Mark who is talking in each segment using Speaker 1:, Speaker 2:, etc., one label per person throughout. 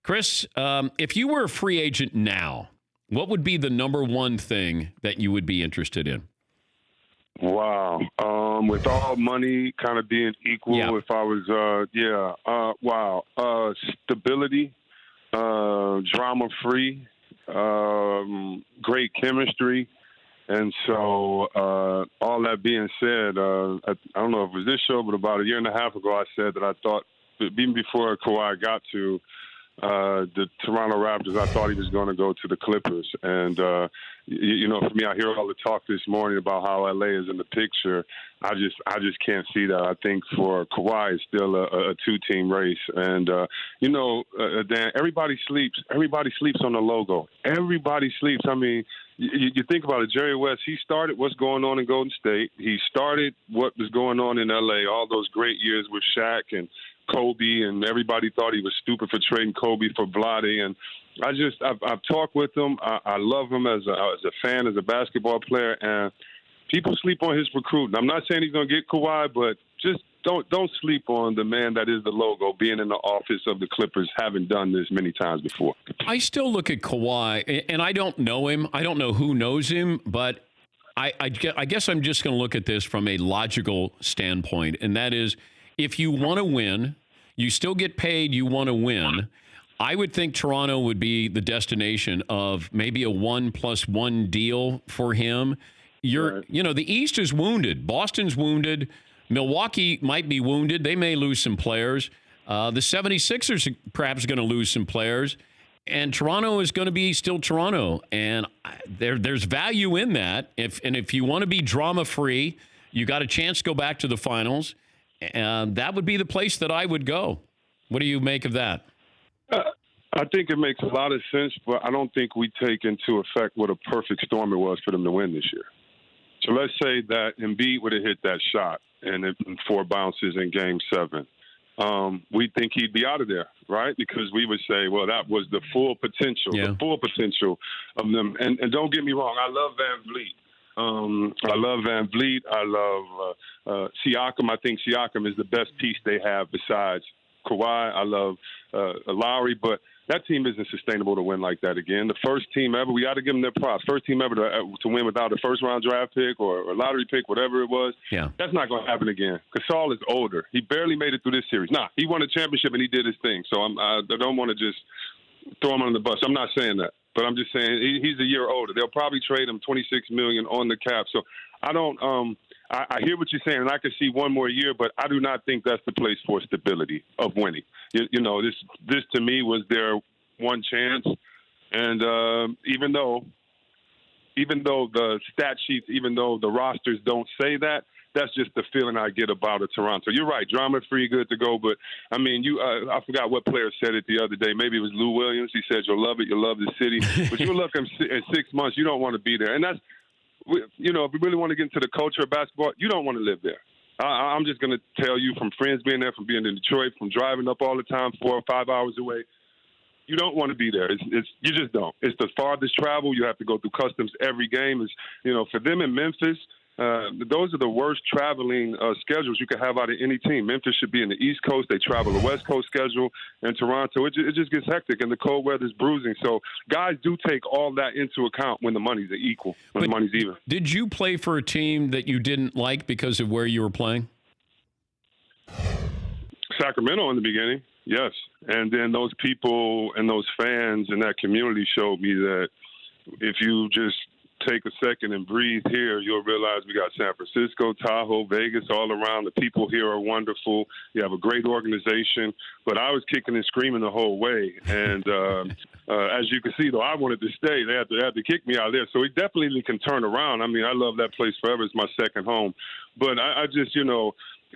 Speaker 1: Chris, if you were a free agent now, what would be the number one thing that you would be interested in?
Speaker 2: Wow. With all money kind of being equal,
Speaker 1: Yeah.
Speaker 2: if I was, wow. Stability, drama-free, great chemistry. And so all that being said, I don't know if it was this show, but about a year and a half ago, I said that I thought, even before Kawhi got to the Toronto Raptors, I thought he was going to go to the Clippers. And, for me, I hear all the talk this morning about how LA is in the picture. I just can't see that. I think for Kawhi, it's still a two-team race. And, Dan, everybody sleeps on the logo. Everybody sleeps. I mean, you think about it, Jerry West, he started what's going on in Golden State. He started what was going on in L.A., all those great years with Shaq and Kobe, and everybody thought he was stupid for trading Kobe for Vlade. And I've talked with him. I love him as a fan, as a basketball player, and people sleep on his recruiting. I'm not saying he's going to get Kawhi, but just don't sleep on the man that is the logo, being in the office of the Clippers, having done this many times before.
Speaker 1: I still look at Kawhi, and I don't know him. I don't know who knows him, but I guess I'm just going to look at this from a logical standpoint, and that is, if you want to win, you still get paid, you want to win. I would think Toronto would be the destination of maybe a 1+1 deal for him. The East is wounded. Boston's wounded. Milwaukee might be wounded. They may lose some players. The 76ers are perhaps going to lose some players. And Toronto is going to be still Toronto. And there's value in that. If you want to be drama-free, you got a chance to go back to the finals. That would be the place that I would go. What do you make of that?
Speaker 2: I think it makes a lot of sense, but I don't think we take into effect what a perfect storm it was for them to win this year. So let's say that Embiid would have hit that shot and it 4 bounces in Game 7. We think he'd be out of there, right? Because we would say, well, that was the full potential, of them. And don't get me wrong, I love Van Vliet. I love Van Vliet. I love Siakam. I think Siakam is the best piece they have besides Kawhi. I love Lowry, but that team isn't sustainable to win like that again. The first team ever, we got to give them their props. First team ever to win without a first-round draft pick or a lottery pick, whatever it was.
Speaker 1: Yeah. That's
Speaker 2: not going to happen again. Gasol is older. He barely made it through this series. He won a championship and he did his thing. So I don't want to just throw him under the bus. I'm not saying that. But I'm just saying he's a year older. They'll probably trade him $26 million on the cap. So I don't. I hear what you're saying, and I can see one more year, but I do not think that's the place for stability of winning. This to me was their one chance, and even though the stat sheets, even though the rosters don't say that, that's just the feeling I get about it, Toronto. You're right, drama-free, good to go. But, I mean, I forgot what player said it the other day. Maybe it was Lou Williams. He said, you'll love it, you'll love the city. But you look in 6 months, you don't want to be there. And that's, if we really want to get into the culture of basketball, you don't want to live there. I'm just going to tell you from friends being there, from being in Detroit, from driving up all the time 4 or 5 hours away, you don't want to be there. You just don't. It's the farthest travel. You have to go through customs every game. For them in Memphis, those are the worst traveling schedules you could have out of any team. Memphis should be in the East Coast. They travel the West Coast schedule. And Toronto, it just gets hectic, and the cold weather's bruising. So guys do take all that into account when the money's equal, the money's even.
Speaker 1: Did you play for a team that you didn't like because of where you were playing?
Speaker 2: Sacramento in the beginning, yes. And then those people and those fans and that community showed me that if you just take a second and breathe here, you'll realize we got San Francisco, Tahoe, Vegas all around. The people here are wonderful. You have a great organization. But I was kicking and screaming the whole way. And as you can see, though, I wanted to stay. They had to kick me out of there. So it definitely can turn around. I mean, I love that place forever. It's my second home. But I just,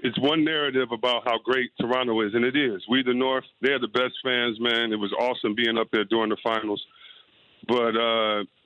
Speaker 2: it's one narrative about how great Toronto is, and it is. We, the North, they're the best fans, man. It was awesome being up there during the finals. But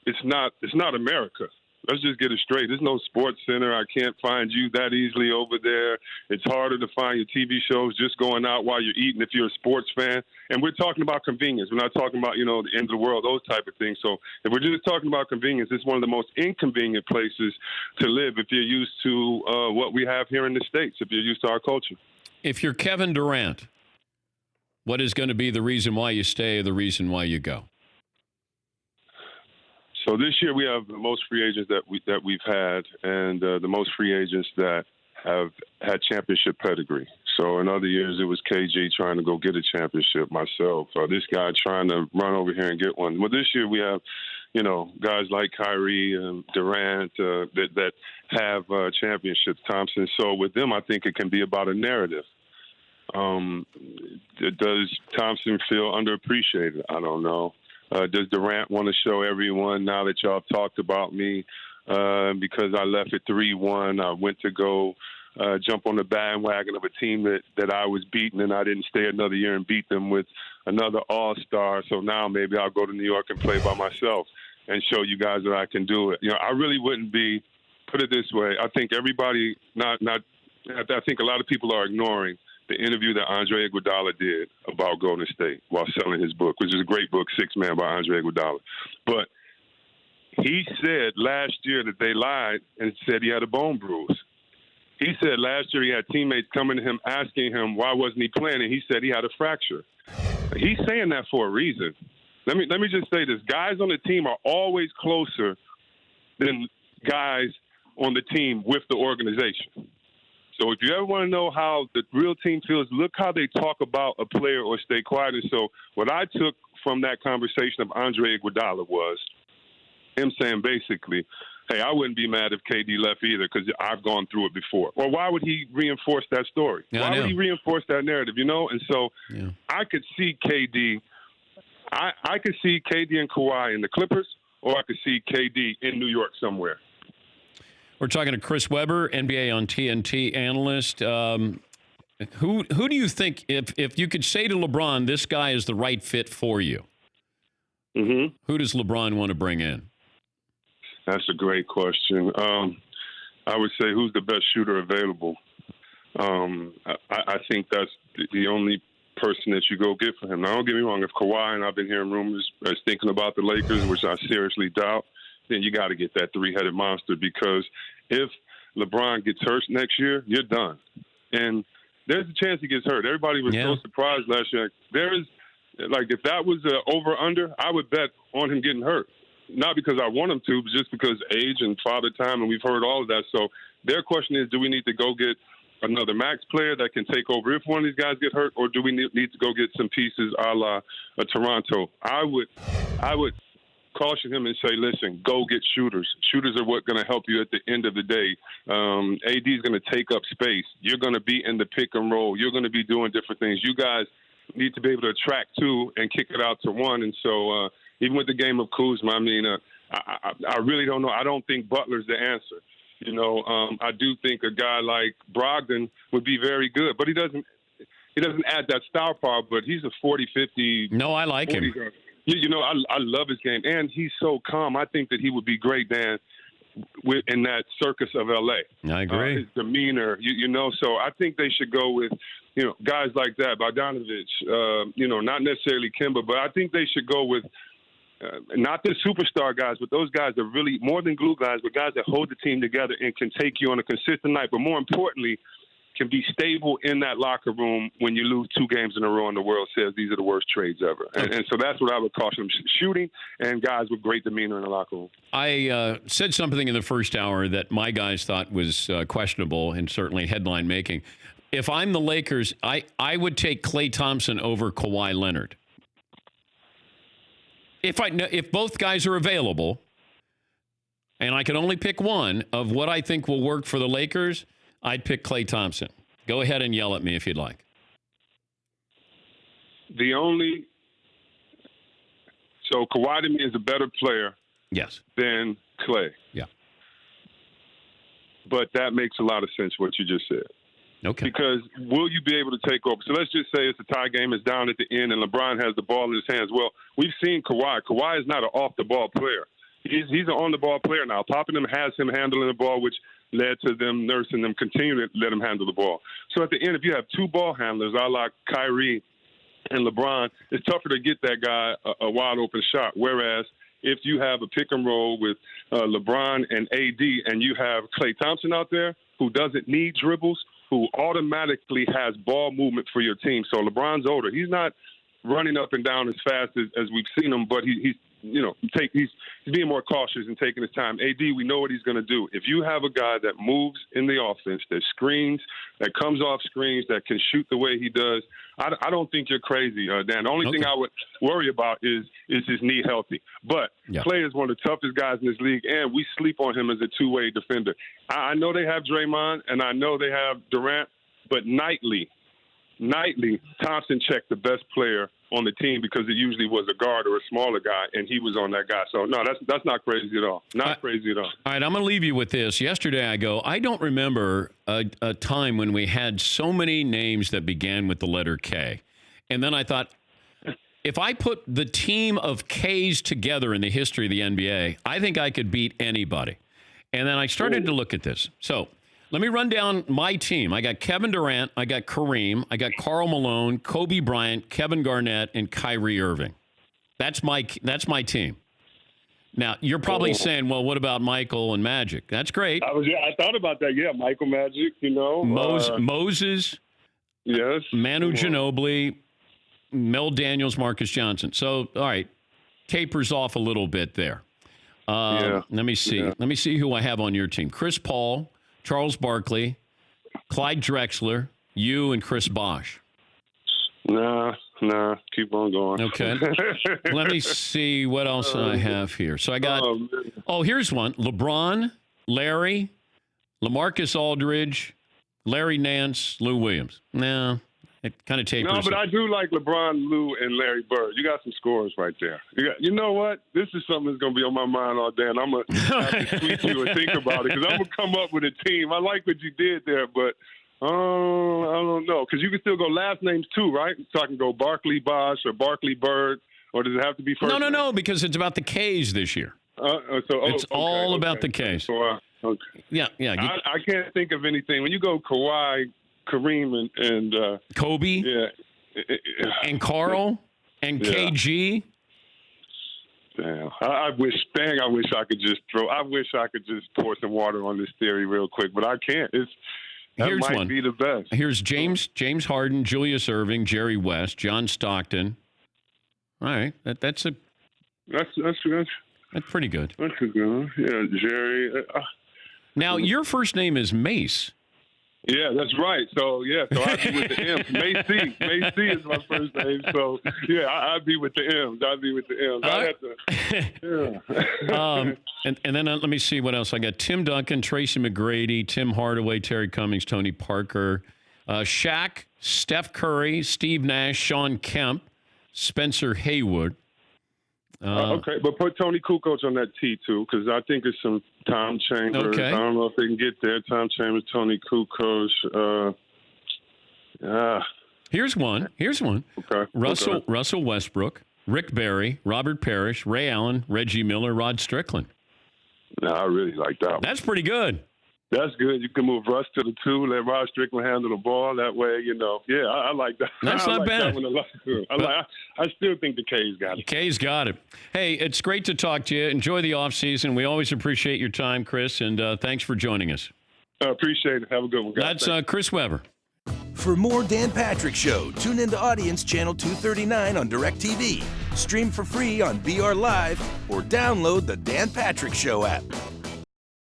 Speaker 2: it's not America. Let's just get it straight. There's no sports center. I can't find you that easily over there. It's harder to find your TV shows just going out while you're eating if you're a sports fan. And we're talking about convenience. We're not talking about, the end of the world, those type of things. So if we're just talking about convenience, it's one of the most inconvenient places to live if you're used to what we have here in the States, if you're used to our culture.
Speaker 1: If you're Kevin Durant, What is going to be the reason why you stay or the reason why you go?
Speaker 2: So this year we have the most free agents that we've had, and the most free agents that have had championship pedigree. So in other years it was KG trying to go get a championship, myself, this guy trying to run over here and get one. Well, this year we have, guys like Kyrie and Durant that have championships. Thompson. So with them, I think it can be about a narrative. Does Thompson feel underappreciated? I don't know. Does Durant want to show everyone now that y'all have talked about me because I left at 3-1, I went to go jump on the bandwagon of a team that I was beating, and I didn't stay another year and beat them with another all-star. So now maybe I'll go to New York and play by myself and show you guys that I can do it. I really wouldn't be, put it this way, I think everybody, I think a lot of people are ignoring the interview that Andre Iguodala did about Golden State while selling his book, which is a great book, Sixth Man by Andre Iguodala. But he said last year that they lied and said he had a bone bruise. He said last year he had teammates coming to him asking him why wasn't he playing, and he said he had a fracture. He's saying that for a reason. Let me just say this. Guys on the team are always closer than guys on the team with the organization. So if you ever want to know how the real team feels, look how they talk about a player or stay quiet. And so what I took from that conversation of Andre Iguodala was him saying basically, hey, I wouldn't be mad if KD left either because I've gone through it before. Or why would he reinforce that story?
Speaker 1: Yeah,
Speaker 2: why would he reinforce that narrative, And so I could see KD. I could see KD and Kawhi in the Clippers, or I could see KD in New York somewhere.
Speaker 1: We're talking to Chris Webber, NBA on TNT analyst. Who do you think, if you could say to LeBron, this guy is the right fit for you, who does LeBron want to bring in?
Speaker 2: That's a great question. I would say who's the best shooter available. I think that's the only person that you go get for him. Now, don't get me wrong. If Kawhi, and I've been hearing rumors, is thinking about the Lakers, which I seriously doubt, then you got to get that three-headed monster, because if LeBron gets hurt next year, you're done. And there's a chance he gets hurt. Everybody was so surprised last year. If that was over-under, I would bet on him getting hurt. Not because I want him to, but just because age and father time, and we've heard all of that. So their question is, do we need to go get another max player that can take over if one of these guys get hurt, or do we need to go get some pieces a la Toronto? I would caution him and say, listen, go get shooters. Shooters are what's going to help you at the end of the day. AD is going to take up space. You're going to be in the pick and roll. You're going to be doing different things. You guys need to be able to attract two and kick it out to one. And so even with the game of Kuzma, I really don't know. I don't think Butler's the answer. I do think a guy like Brogdon would be very good, but he doesn't add that star power, but he's a 40-50.
Speaker 1: No, I like him.
Speaker 2: I love his game, and he's so calm. I think that he would be great, Dan, in that circus of L.A.
Speaker 1: I agree.
Speaker 2: His demeanor, so I think they should go with, guys like that, Bogdanovich, not necessarily Kemba, but I think they should go with not the superstar guys, but those guys that really, more than glue guys, but guys that hold the team together and can take you on a consistent night, but more importantly, can be stable in that locker room when you lose 2 games in a row and the world says these are the worst trades ever. And so that's what I would caution them, shooting and guys with great demeanor in the locker room.
Speaker 1: I said something in the first hour that my guys thought was questionable and certainly headline making. If I'm the Lakers, I would take Klay Thompson over Kawhi Leonard. If both guys are available, and I can only pick one of what I think will work for the Lakers, I'd pick Klay Thompson. Go ahead and yell at me if you'd like.
Speaker 2: So Kawhi to me is a better player than Klay.
Speaker 1: Yeah.
Speaker 2: But that makes a lot of sense what you just said.
Speaker 1: Okay.
Speaker 2: Because will you be able to take over? So let's just say it's a tie game, it's down at the end, and LeBron has the ball in his hands. Well, we've seen Kawhi. Kawhi is not an off-the-ball player. He's an on-the-ball player now. Toppingham has him handling the ball, which led to them nursing them, continuing to let him handle the ball. So at the end, if you have 2 ball handlers, a la Kyrie and LeBron, it's tougher to get that guy a wide-open shot. Whereas if you have a pick and roll with LeBron and AD, and you have Klay Thompson out there who doesn't need dribbles, who automatically has ball movement for your team. So LeBron's older. He's not running up and down as fast as we've seen him, but he's being more cautious and taking his time. AD, we know what he's going to do. If you have a guy that moves in the offense, that screens, that comes off screens, that can shoot the way he does, I don't think you're crazy, Dan. The only thing I would worry about is his knee healthy. But Klay is one of the toughest guys in this league, and we sleep on him as a two-way defender. I know they have Draymond, and I know they have Durant, but nightly, Thompson checked the best player on the team because it usually was a guard or a smaller guy, and he was on that guy. So, no, that's not crazy at all. Crazy at all.
Speaker 1: All right, I'm going to leave you with this. Yesterday I don't remember a time when we had so many names that began with the letter K. And then I thought, if I put the team of Ks together in the history of the NBA, I think I could beat anybody. And then I started to look at this. So let me run down my team. I got Kevin Durant, I got Kareem, I got Karl Malone, Kobe Bryant, Kevin Garnett, and Kyrie Irving. That's my team. Now, you're probably saying, well, what about Michael and Magic? That's great.
Speaker 2: I thought about that. Yeah, Michael Magic,
Speaker 1: Moses.
Speaker 2: Yes.
Speaker 1: Manu Ginobili, Mel Daniels, Marcus Johnson. So, all right, tapers off a little bit there. Let me see.
Speaker 2: Yeah.
Speaker 1: Let me see who I have on your team. Chris Paul, Charles Barkley, Clyde Drexler, you, and Chris Bosh.
Speaker 2: Nah, keep on going.
Speaker 1: Okay. Let me see what else I have here. So I got, here's one. LeBron, Larry, LaMarcus Aldridge, Larry Nance, Lou Williams. No, it kind of tapers.
Speaker 2: No, but I do like LeBron, Lou, and Larry Bird. You got some scores right there. You know what? This is something that's going to be on my mind all day, and I'm going to have to tweet you and think about it because I'm going to come up with a team. I like what you did there, but I don't know, because you can still go last names too, right? So I can go Barkley Bosh or Barkley Bird, or does it have to be first?
Speaker 1: No, because it's about the Ks this year. It's all about the Ks.
Speaker 2: So, okay.
Speaker 1: Yeah.
Speaker 2: I can't think of anything. When you go Kawhi, Kareem, and
Speaker 1: Kobe, and Carl, and KG.
Speaker 2: Damn, I wish I could just pour some water on this theory real quick, but I can't. That might be the best.
Speaker 1: Here's James Harden, Julius Erving, Jerry West, John Stockton. All right, that's pretty good.
Speaker 2: That's a good one. Yeah, Jerry.
Speaker 1: Now your first name is Mace.
Speaker 2: Yeah, that's right. So I'd be with the M. Macy. Macy is my first name. So, I'd be with the M's.
Speaker 1: And then let me see what else. I got Tim Duncan, Tracy McGrady, Tim Hardaway, Terry Cummings, Tony Parker, Shaq, Steph Curry, Steve Nash, Sean Kemp, Spencer Haywood.
Speaker 2: Okay, but put Tony Kukoc on that T, too, because I think it's some Tom Chambers.
Speaker 1: Okay.
Speaker 2: I don't know if they can get there. Tom Chambers, Tony Kukoc.
Speaker 1: Here's one.
Speaker 2: Okay.
Speaker 1: Russell Westbrook, Rick Barry, Robert Parrish, Ray Allen, Reggie Miller, Rod Strickland.
Speaker 2: No, I really like that one.
Speaker 1: That's pretty good.
Speaker 2: That's good. You can move Russ to the 2, let Rod Strickland handle the ball. That way, I like that.
Speaker 1: That's not bad.
Speaker 2: That one a lot too. I still think the K's got it.
Speaker 1: K's got it. Hey, it's great to talk to you. Enjoy the offseason. We always appreciate your time, Chris, and thanks for joining us.
Speaker 2: I appreciate it. Have a good one, guys.
Speaker 1: That's Chris Webber.
Speaker 3: For more Dan Patrick Show, tune into Audience Channel 239 on DirecTV. Stream for free on BR Live or download the Dan Patrick Show app.